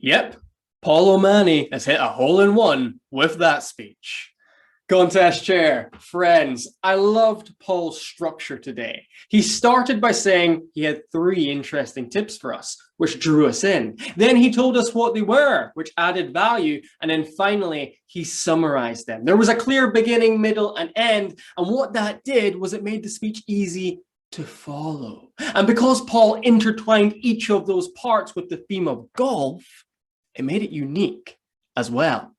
Yep, Paul O'Mahony has hit a hole-in-one with that speech. Contest chair, friends, I loved Paul's structure today. He started by saying he had 3 interesting tips for us, which drew us in. Then he told us what they were, which added value. And then finally, he summarized them. There was a clear beginning, middle, and end. And what that did was it made the speech easy to follow. And because Paul intertwined each of those parts with the theme of golf, it made it unique as well.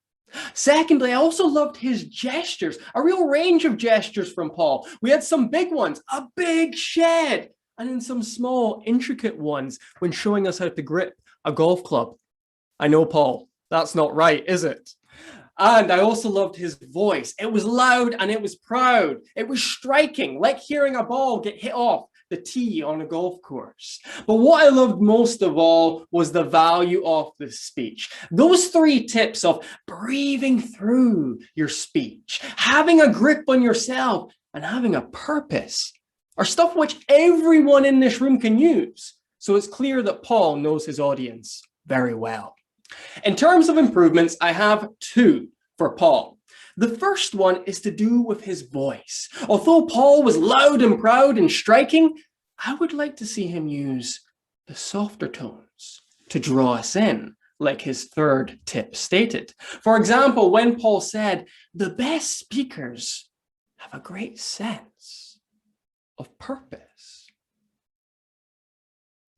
Secondly, I also loved his gestures, a real range of gestures from Paul. We had some big ones, a big shed, and then some small, intricate ones when showing us how to grip a golf club. I know, Paul, that's not right, is it? And I also loved his voice. It was loud and it was proud. It was striking, like hearing a ball get hit off the tee on a golf course. But what I loved most of all was the value of the speech. Those 3 tips of breathing through your speech, having a grip on yourself, and having a purpose are stuff which everyone in this room can use. So it's clear that Paul knows his audience very well. In terms of improvements, I have 2 for Paul. The first one is to do with his voice. Although Paul was loud and proud and striking, I would like to see him use the softer tones to draw us in, like his 3rd tip stated. For example, when Paul said, the best speakers have a great sense of purpose.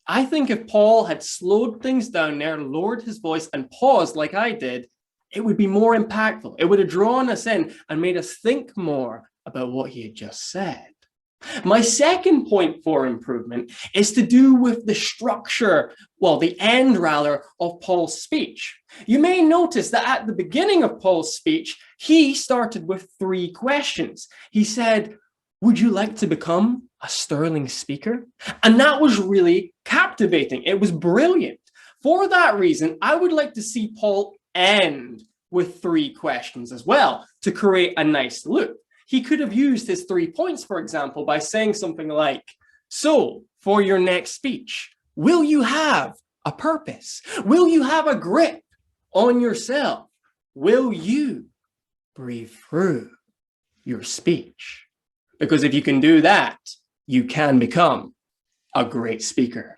I think if Paul had slowed things down there, lowered his voice, and paused like I did, it would be more impactful. It would have drawn us in and made us think more about what he had just said. My second point for improvement is to do with the structure, well, the end rather, of Paul's speech. You may notice that at the beginning of Paul's speech, he started with 3 questions. He said, would you like to become a sterling speaker? And that was really captivating. It was brilliant. For that reason, I would like to see Paul end with 3 questions as well to create a nice loop. He could have used his 3 points, for example, by saying something like, so for your next speech, will you have a purpose? Will you have a grip on yourself? Will you breathe through your speech? Because if you can do that, you can become a great speaker.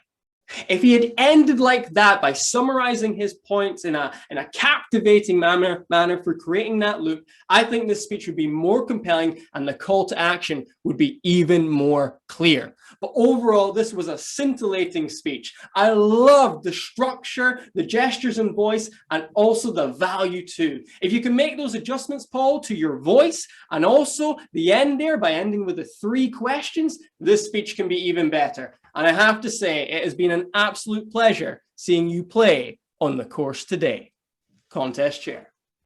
If he had ended like that by summarizing his points in a captivating manner for creating that loop, I think this speech would be more compelling and the call to action would be even more clear. But overall, this was a scintillating speech. I loved the structure, the gestures and voice, and also the value too. If you can make those adjustments, Paul, to your voice and also the end there by ending with the 3 questions, this speech can be even better. And I have to say, it has been an absolute pleasure seeing you play on the course today. Contest chair.